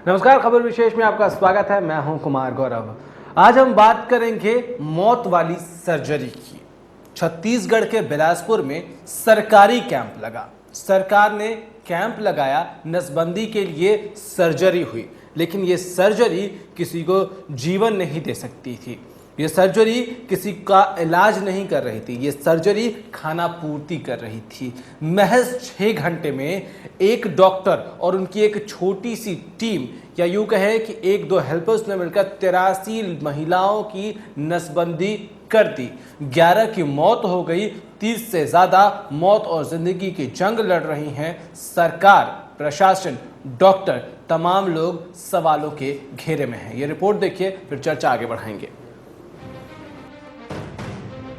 नमस्कार, खबर विशेष में आपका स्वागत है। मैं हूं कुमार गौरव। आज हम बात करेंगे मौत वाली सर्जरी की। छत्तीसगढ़ के बिलासपुर में सरकारी कैंप लगा। सरकार ने कैंप लगाया, नसबंदी के लिए सर्जरी हुई, लेकिन ये सर्जरी किसी को जीवन नहीं दे सकती थी। ये सर्जरी किसी का इलाज नहीं कर रही थी, ये सर्जरी खाना पूर्ति कर रही थी। महज 6 घंटे में एक डॉक्टर और उनकी एक छोटी सी टीम, या यूं कहें कि 1-2 हेल्पर्स ने मिलकर 83 महिलाओं की नसबंदी कर दी। 11 की मौत हो गई, 30 से ज्यादा मौत और जिंदगी की जंग लड़ रही हैं सरकार, प्रशासन, डॉक्टर, तमाम लोग सवालों के घेरे में हैं। ये रिपोर्ट देखिए, फिर चर्चा आगे बढ़ाएंगे।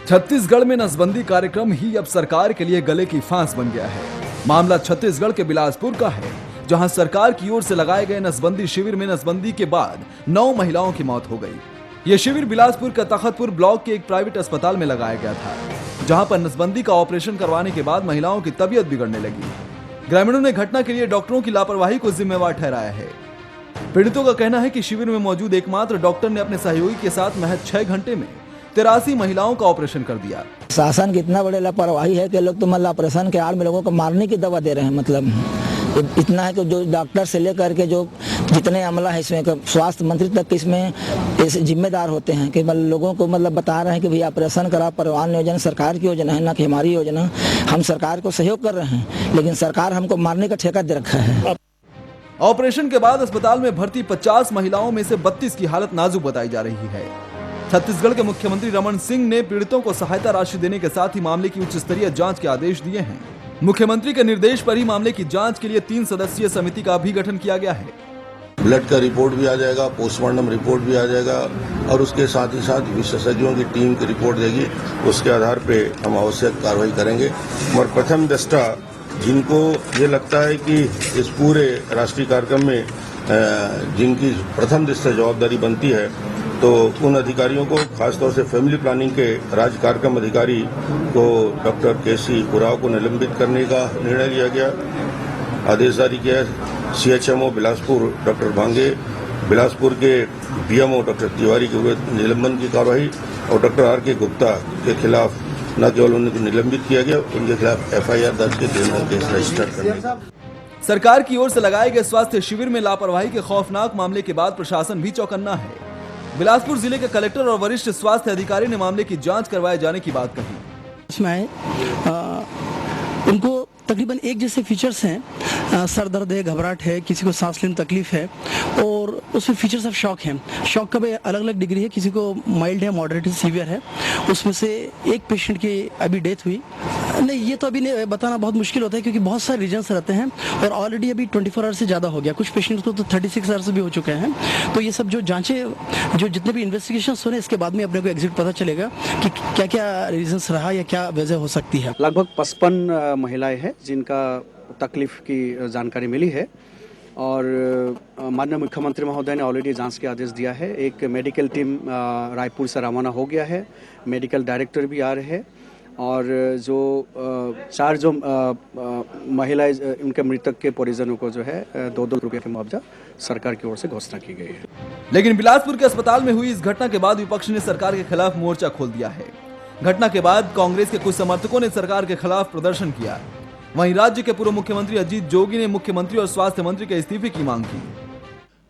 छत्तीसगढ़ में नसबंदी कार्यक्रम ही अब सरकार के लिए गले की फांस बन गया है। मामला छत्तीसगढ़ के बिलासपुर का है, जहां सरकार की ओर से लगाए गए नसबंदी शिविर में नसबंदी के बाद 9 महिलाओं की मौत हो गई। यह शिविर बिलासपुर का तखतपुर ब्लॉक के एक प्राइवेट अस्पताल में लगाया गया था, जहां पर नसबंदी का ऑपरेशन करवाने के बाद महिलाओं की तबीयत बिगड़ने लगी। ग्रामीणों ने घटना के लिए डॉक्टरों की लापरवाही को जिम्मेवार ठहराया है। पीड़ितों का कहना है कि शिविर में मौजूद एकमात्र डॉक्टर ने अपने सहयोगी के साथ महज 6 घंटे में 83 महिलाओं का ऑपरेशन कर दिया। शासन की इतना बड़े लापरवाही है कि लोग तो मतलब ऑपरेशन के आड़ में लोगों को मारने की दवा दे रहे हैं। मतलब इतना है कि जो डॉक्टर से लेकर के जो जितने अमला है इसमें, स्वास्थ्य मंत्री तक इसमें जिम्मेदार होते हैं कि मतलब लोगों को मतलब बता रहे हैं कि भैया ऑपरेशन करा, परिवार योजना सरकार की योजना है, ना कि हमारी योजना। हम सरकार को सहयोग कर रहे हैं, लेकिन सरकार हमको मारने का ठेका दे रखा है। ऑपरेशन के बाद अस्पताल में भर्ती 50 महिलाओं में से 32 की हालत नाजुक बताई जा रही है। छत्तीसगढ़ के मुख्यमंत्री रमन सिंह ने पीड़ितों को सहायता राशि देने के साथ ही मामले की उच्च स्तरीय जांच के आदेश दिए हैं। मुख्यमंत्री के निर्देश पर ही मामले की जांच के लिए 3 सदस्यीय समिति का भी गठन किया गया है। ब्लड का रिपोर्ट भी आ जाएगा, पोस्टमार्टम रिपोर्ट भी आ जाएगा और उसके साथ ही साथ विशेषज्ञों की टीम की रिपोर्ट देगी। उसके आधार पे हम आवश्यक कार्रवाई करेंगे। और प्रथम दृष्टा जिनको ये लगता है कि इस पूरे राष्ट्रीय कार्यक्रम में जिनकी प्रथम दृष्टा जवाबदारी बनती है, तो उन अधिकारियों को, खासतौर से फैमिली प्लानिंग के राज्य कार्यक्रम अधिकारी को, डॉक्टर केसी उराव को निलंबित करने का निर्णय लिया गया। आदेश जारी किया CHMO बिलासपुर डॉक्टर भांगे, बिलासपुर के BMO डॉक्टर तिवारी के निलंबन की कार्रवाई और डॉक्टर RK गुप्ता के खिलाफ न केवल उनको निलंबित किया गया, उनके खिलाफ FIR दर्ज के क्रिमिनल केस रजिस्टर करने। सरकार की ओर से लगाए गए स्वास्थ्य शिविर में लापरवाही के खौफनाक मामले के बाद प्रशासन भी चौकन्ना है। बिलासपुर जिले के कलेक्टर और वरिष्ठ स्वास्थ्य अधिकारी ने मामले की जांच करवाए जाने की बात कही। इसमें उनको तकरीबन एक जैसे फीचर्स हैं, सर दर्द है, घबराहट है, किसी को सांस लेने में तकलीफ है, और उसमें फीचर्स ऑफ शॉक हैं। शॉक का भी अलग अलग डिग्री है, किसी को माइल्ड है, मॉडरेट है, सीवियर है। उसमें से एक पेशेंट की अभी डेथ हुई। नहीं, ये तो अभी नहीं बताना बहुत मुश्किल होता है, क्योंकि बहुत सारे रीजन्स रहते हैं और ऑलरेडी अभी 24 आवर्स से ज़्यादा हो गया। कुछ पेशेंट्स को तो 36 आवर्स भी हो चुके हैं। तो ये सब जो जांचें, जो जितने भी इन्वेस्टिगेशन होने, इसके बाद में अपने को एग्जिट पता चलेगा कि क्या क्या रीजन्स रहा या क्या वजह हो सकती है। लगभग 55 महिलाएं हैं जिनका तकलीफ की जानकारी मिली है और माननीय मुख्यमंत्री महोदय ने ऑलरेडी जांच के आदेश दिया है। एक मेडिकल टीम रायपुर से रवाना हो गया है, मेडिकल डायरेक्टर भी आ रहे हैं और जो 4 जो महिलाएं, उनके मृतक के परिजनों को जो है 2-2 रुपये का मुआवजा सरकार की ओर से घोषणा की गई है। लेकिन बिलासपुर के अस्पताल में हुई इस घटना के बाद विपक्ष ने सरकार के खिलाफ मोर्चा खोल दिया है। घटना के बाद कांग्रेस के कुछ समर्थकों ने सरकार के खिलाफ प्रदर्शन किया। वहीं राज्य के पूर्व मुख्यमंत्री अजीत जोगी ने मुख्यमंत्री और स्वास्थ्य मंत्री के इस्तीफे की मांग की।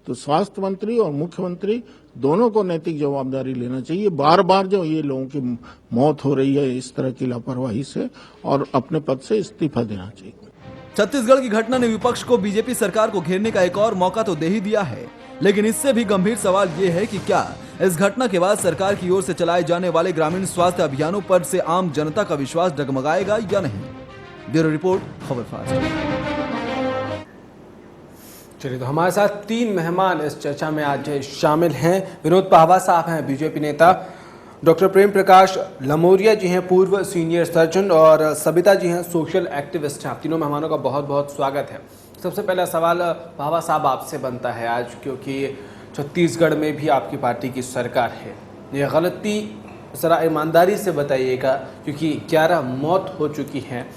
तो स्वास्थ्य मंत्री और मुख्यमंत्री दोनों को नैतिक जवाबदारी लेना चाहिए। बार बार जो ये लोगों की मौत हो रही है इस तरह की लापरवाही से, और अपने पद से इस्तीफा देना चाहिए। छत्तीसगढ़ की घटना ने विपक्ष को बीजेपी सरकार को घेरने का एक और मौका तो दे ही दिया है, लेकिन इससे भी गंभीर सवाल ये है कि क्या इस घटना के बाद सरकार की ओर से चलाए जाने वाले ग्रामीण स्वास्थ्य अभियानों पर से आम जनता का विश्वास डगमगाएगा या नहीं। ब्यूरो रिपोर्ट, खबर फास्ट। चलिए, तो हमारे साथ 3 मेहमान इस चर्चा में आज शामिल हैं। विनोद पाहवा साहब हैं, बीजेपी नेता। डॉक्टर प्रेम प्रकाश लमोरिया जी हैं, पूर्व सीनियर सर्जन। और सबिता जी हैं, सोशल एक्टिविस्ट हैं। आप तीनों मेहमानों का बहुत बहुत स्वागत है। सबसे पहला सवाल पाहवा साहब आपसे बनता है आज, क्योंकि छत्तीसगढ़ में भी आपकी पार्टी की सरकार है। ये गलती ज़रा ईमानदारी से बताइएगा, क्योंकि 11 मौत हो चुकी हैं।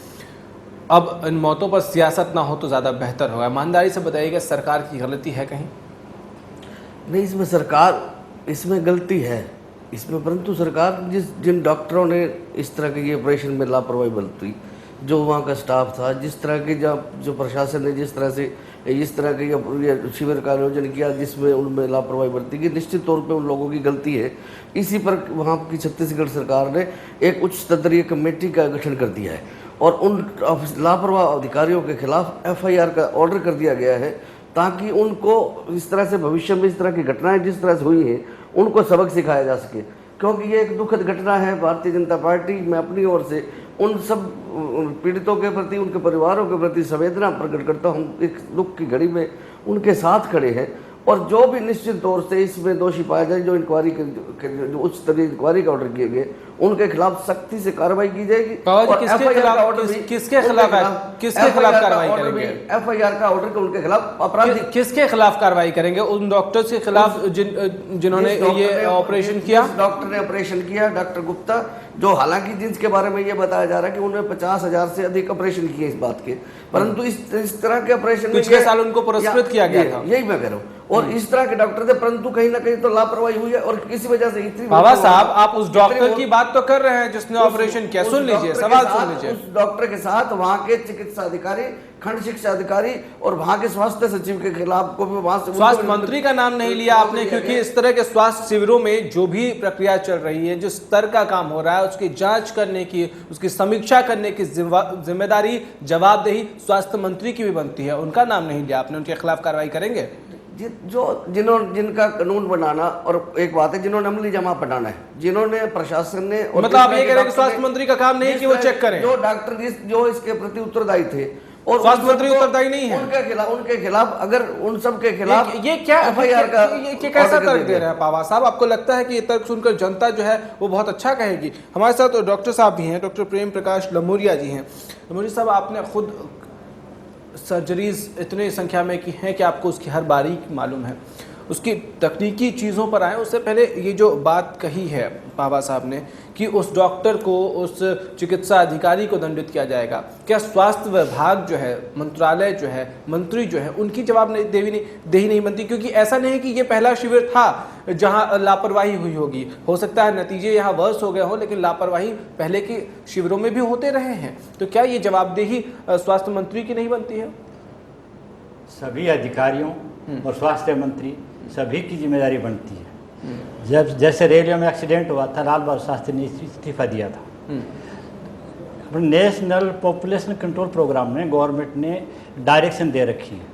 अब इन मौतों पर सियासत ना हो तो ज़्यादा बेहतर होगा। ईमानदारी से बताइएगा, सरकार की गलती है कहीं? नहीं, इसमें सरकार इसमें गलती है इसमें, परंतु सरकार जिन डॉक्टरों ने इस तरह के ये ऑपरेशन में लापरवाही बरती, जो वहाँ का स्टाफ था, जिस तरह के जो प्रशासन ने जिस तरह से इस तरह के ये शिविर का आयोजन किया जिसमें उनमें लापरवाही बरती की, निश्चित तौर पे उन लोगों की गलती है। इसी पर वहाँ की छत्तीसगढ़ सरकार ने एक उच्च स्तरीय कमेटी का गठन कर दिया है और उन लापरवाह अधिकारियों के खिलाफ FIR का ऑर्डर कर दिया गया है, ताकि उनको इस तरह से भविष्य में इस तरह की घटनाएं जिस तरह से हुई हैं उनको सबक सिखाया जा सके, क्योंकि ये एक दुखद घटना है। भारतीय जनता पार्टी में अपनी ओर से उन सब पीड़ितों के प्रति, उनके परिवारों के प्रति संवेदना प्रकट करता हूँ। एक दुख की घड़ी में उनके साथ खड़े हैं और जो भी निश्चित तौर से इसमें दोषी पाया जाए, जो इंक्वायरी जो उच्च स्तरीय इंक्वायरी का ऑर्डर किए गए उनके खिलाफ सख्ती से कार्रवाई की जाएगी। किसके खिलाफ कार्रवाई करेंगे? FIR का ऑर्डर के उनके खिलाफ आपराधिक। किसके खिलाफ कार्रवाई करेंगे? उन डॉक्टर्स के खिलाफ जिन्होंने ये ऑपरेशन किया। डॉक्टर ने ऑपरेशन किया, डॉक्टर गुप्ता, जो हालांकि जिनके बारे में ये बताया जा रहा है कि उन्होंने 50,000 से अधिक ऑपरेशन किए इस बात के, परंतु इस तरह के ऑपरेशन में पिछले साल उनको पुरस्कृत किया गया था। यही मैं कह रहा हूँ, और इस तरह के डॉक्टर थे, परंतु कहीं ना कहीं तो लापरवाही हुई है और किसी वजह से इतनी। बाबा साहब, आप उस डॉक्टर की बात तो कर रहे हैं जिसने ऑपरेशन किया, सुन लीजिए, सवाल सुन लीजिए। उस डॉक्टर के साथ वहाँ के चिकित्सा अधिकारी, खंड शिक्षा अधिकारी और वहाँ के स्वास्थ्य सचिव के खिलाफ को भी वहाँ से स्वास्थ्य मंत्री का नाम नहीं लिया आपने, क्योंकि इस तरह के स्वास्थ्य शिविरों में जो भी प्रक्रिया चल रही है, जिस स्तर का काम हो रहा है, उसकी जांच करने की, उसकी समीक्षा करने की जिम्मेदारी, जवाबदेही स्वास्थ्य मंत्री की भी बनती है। उनका नाम नहीं लिया आपने, उनके खिलाफ कार्रवाई करेंगे? जिनका कानून बनाना और एक बात है, जिन्होंने अमली जमा बनाना है, जिन्होंने प्रशासन ने, मतलब आप ये कह रहे हैं कि स्वास्थ्य मंत्री का काम नहीं कि वो चेक करें? जो डॉक्टर जो इसके प्रति उत्तरदायी थे और स्वास्थ्य मंत्री उत्तरदायी नहीं है उनके खिलाफ अगर उन सब के खिलाफ ये क्या FIR का ये कैसा तर्क दे रहे हैं पावा साहब? आपको लगता है कि ये तर्क सुनकर जनता जो है वो बहुत अच्छा कहेगी? हमारे साथ डॉक्टर साहब भी हैं, डॉक्टर प्रेम प्रकाश लमोरिया जी हैं। लमोरिया साहब, आपने खुद सर्जरीज इतनी संख्या में की हैं कि आपको उसकी हर बारीकी मालूम है। उसकी तकनीकी चीज़ों पर आए उससे पहले ये जो बात कही है बाबा साहब ने कि उस डॉक्टर को, उस चिकित्सा अधिकारी को दंडित किया जाएगा, क्या स्वास्थ्य विभाग जो है, मंत्रालय जो है, मंत्री जो है, उनकी जवाबदेही नहीं बनती? क्योंकि ऐसा नहीं है कि ये पहला शिविर था जहां लापरवाही हुई होगी। हो सकता है नतीजे यहाँ वर्ष हो गए हो, लेकिन लापरवाही पहले के शिविरों में भी होते रहे हैं। तो क्या ये जवाबदेही स्वास्थ्य मंत्री की नहीं बनती है? सभी अधिकारियों और स्वास्थ्य मंत्री सभी की जिम्मेदारी बनती है। जब जैसे रेलवे में एक्सीडेंट हुआ था, लाल बहादुर शास्त्री ने इस्तीफा दिया था। नेशनल पॉपुलेशन कंट्रोल प्रोग्राम में गवर्नमेंट ने डायरेक्शन दे रखी है,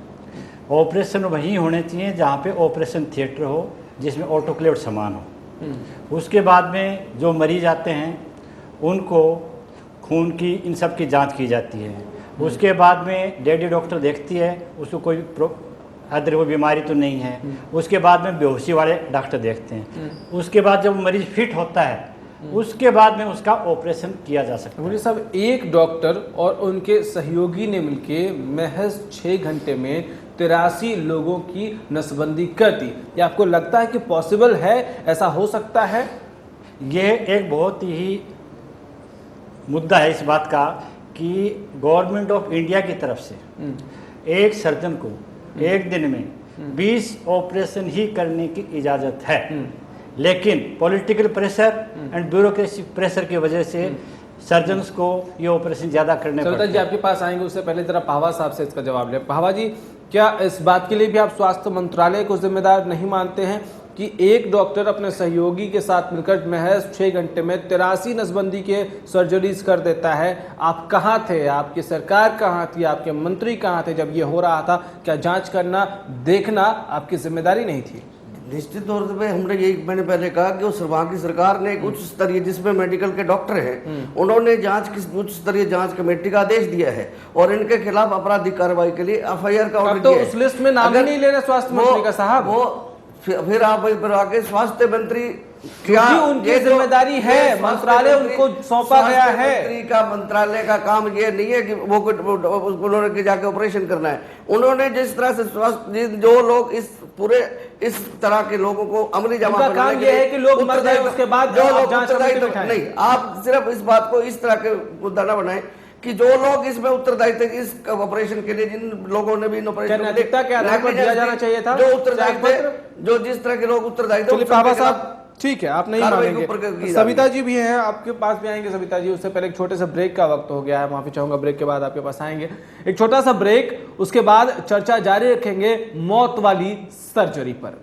ऑपरेशन वहीं होने चाहिए जहाँ पे ऑपरेशन थिएटर हो, जिसमें ऑटोक्लेव सामान हो। उसके बाद में जो मरीज आते हैं उनको खून की, इन सब की जांच की जाती है। उसके बाद में लेडी डॉक्टर देखती है उसको कोई अदर कोई बीमारी तो नहीं है। उसके बाद में बेहोशी वाले डॉक्टर देखते हैं। उसके बाद जब मरीज फिट होता है उसके बाद में उसका ऑपरेशन किया जा सकता है। मुझे सब एक डॉक्टर और उनके सहयोगी ने मिलके महज 6 घंटे में 83 लोगों की नसबंदी कर दी। ये आपको लगता है कि पॉसिबल है, ऐसा हो सकता है? ये एक बहुत ही मुद्दा है इस बात का कि गवर्नमेंट ऑफ इंडिया की तरफ से एक सर्जन को एक दिन में 20 ऑपरेशन ही करने की इजाज़त है, लेकिन political pressure and bureaucracy pressure की वजह से सर्जन्स को ये ऑपरेशन ज़्यादा करने पड़ते हैं। जी आपके पास आएंगे, उससे पहले जरा पाहवा साहब से इसका जवाब लें। पाहवा जी, क्या इस बात के लिए भी आप स्वास्थ्य मंत्रालय को जिम्मेदार नहीं मानते हैं कि एक डॉक्टर अपने सहयोगी के साथ मिलकर महज 6 घंटे में 83 नसबंदी के सर्जरीज कर देता है? आप कहाँ थे? आपकी सरकार कहाँ थी? आपके मंत्री कहाँ थे जब ये हो रहा था? क्या जांच करना, देखना आपकी जिम्मेदारी नहीं थी? निश्चित तौर पे हमने यही, मैंने पहले कहा कि उस वहाँ की सरकार ने एक उच्च स्तरीय, जिसमें मेडिकल के डॉक्टर हैं, उन्होंने जांच की उच्च स्तरीय जांच कमेटी का आदेश दिया है और इनके खिलाफ आपराधिक कार्रवाई के लिए FIR का ऑर्डर दिया है। उस लिस्ट में नाम ही नहीं ले रहे स्वास्थ्य मंत्री का साहब। वो फिर आप आगे स्वास्थ्य मंत्री, क्योंकि उनकी जिम्मेदारी है, मंत्रालय उनको सौंपा गया है। मंत्री का, मंत्रालय का काम ये नहीं है कि वो उन्होंने जाके ऑपरेशन करना है। उन्होंने जिस तरह से स्वास्थ्य, जो लोग इस पूरे इस तरह के लोगों को अमली जमा काम ये है कि लोग मर जाए उसके बाद जो लोग नहीं, आप सिर्फ इस बात को इस तरह के मुद्दा न बनाए कि जो लोग इसमें उत्तरदायी थे इस ऑपरेशन के लिए, जिन लोगों ने भी इन ऑपरेशन नैतिकता के आधार पर दिया जाना चाहिए था, जो उत्तरदायी थे, जो जिस तरह के लोग उत्तरदायी थे चलिए पापा साहब, ठीक है, आप नहीं कार्रवाई के मानेंगे। ऊपर की जा सविता जी भी हैं, आपके पास भी आएंगे। सविता जी, उससे पहले एक छोटे से ब्रेक का वक्त हो गया है, माफी चाहूंगा, ब्रेक के बाद आपके पास आएंगे। एक छोटा सा ब्रेक, उसके बाद चर्चा जारी रखेंगे मौत वाली सर्जरी पर।